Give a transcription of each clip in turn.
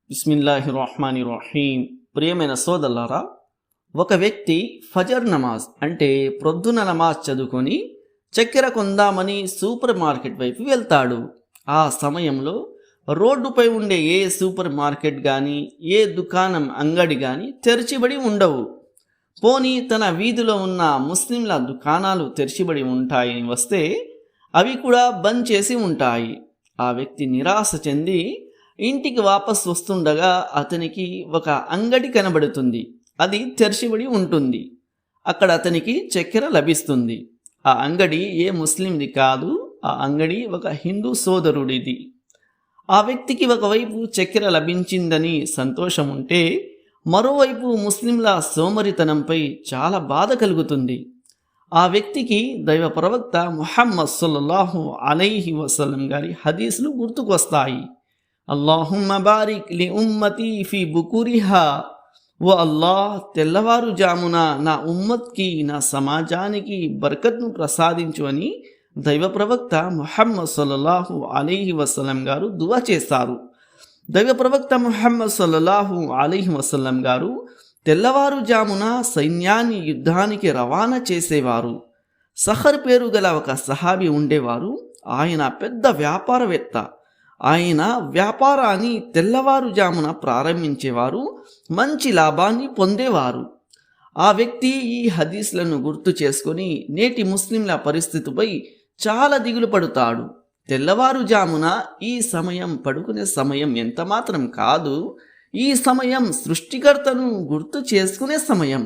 బిస్మిల్లాహిర్రహ్మానిర్రహీం. ప్రియమైన సోదరులారా, ఒక వ్యక్తి ఫజర్ నమాజ్ అంటే ప్రొద్దున నమాజ్ చదువుకొని చక్కెర కొందామని సూపర్ మార్కెట్ వైపు వెళ్తాడు. ఆ సమయంలో రోడ్డుపై ఉండే ఏ సూపర్ మార్కెట్ కానీ ఏ దుకాణం అంగడి కానీ తెరిచిబడి ఉండవు. పోనీ తన వీధిలో ఉన్న ముస్లింల దుకాణాలు తెరిచిబడి ఉంటాయని వస్తే అవి కూడా బంద్ చేసి ఉంటాయి. ఆ వ్యక్తి నిరాశ చెంది ఇంటికి వాపస్ వస్తుండగా అతనికి ఒక అంగడి కనబడుతుంది. అది తెరిచిబడి ఉంటుంది. అక్కడ అతనికి చక్కెర లభిస్తుంది. ఆ అంగడి ఏ ముస్లింది కాదు, ఆ అంగడి ఒక హిందూ సోదరుడిది. ఆ వ్యక్తికి ఒకవైపు చక్కెర లభించిందని సంతోషం ఉంటే, మరోవైపు ముస్లింల సోమరితనంపై చాలా బాధ కలుగుతుంది. ఆ వ్యక్తికి దైవ ప్రవక్త ముహమ్మద్ సల్లల్లాహు అలైహి వసల్లం గారి హదీసులు గుర్తుకొస్తాయి. అల్లాహుమ్మ బారిక్ లి ఉమ్మతి ఫీ బుకురిహా. ఓ అల్లాహ్, తెల్లవారుజామున నా ఉమ్మత్కి, నా సమాజానికి బర్కత్ను ప్రసాదించు అని దైవ ప్రవక్త ముహమ్మద్ సల్లల్లాహు అలైహి వసల్లం గారు దువా చేస్తారు. దైవ ప్రవక్త ముహమ్మద్ సల్లల్లాహు అలైహి వసల్లం గారు తెల్లవారుజామున సైన్యాన్ని యుద్ధానికి రవాణా చేసేవారు. సహర్ పేరు గల ఒక సహాబీ ఉండేవారు. ఆయన పెద్ద వ్యాపారవేత్త. ఆయన వ్యాపారాన్ని తెల్లవారుజామున ప్రారంభించేవారు, మంచి లాభాన్ని పొందేవారు. ఆ వ్యక్తి ఈ హదీస్లను గుర్తు చేసుకొని నేటి ముస్లింల పరిస్థితిపై చాలా దిగులు పడుతాడు. తెల్లవారుజామున ఈ సమయం పడుకునే సమయం ఎంత మాత్రం కాదు. ఈ సమయం సృష్టికర్తను గుర్తు చేసుకునే సమయం,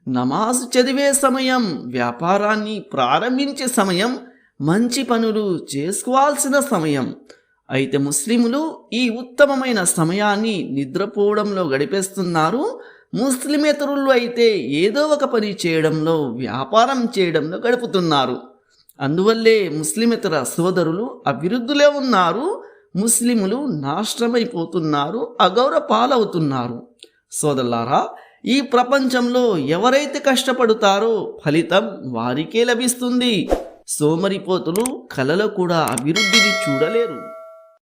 నమాజ్ చదివే సమయం, వ్యాపారాన్ని ప్రారంభించే సమయం, మంచి పనులు చేసుకోవాల్సిన సమయం. అయితే ముస్లింలు ఈ ఉత్తమమైన సమయాన్ని నిద్రపోవడంలో గడిపేస్తున్నారు. ముస్లిమేతరులు అయితే ఏదో ఒక పని చేయడంలో, వ్యాపారం చేయడంలో గడుపుతున్నారు. అందువల్లే ముస్లిమేతర సోదరులు అభివృద్ధిలో ఉన్నారు. ముస్లిములు నాశనమైపోతున్నారు, అగౌరవ పాలవుతున్నారు. సోదరులారా, ఈ ప్రపంచంలో ఎవరైతే కష్టపడతారో ఫలితం వారికే లభిస్తుంది. సోమరిపోతులు కలలో కూడా అభివృద్ధిని చూడలేరు.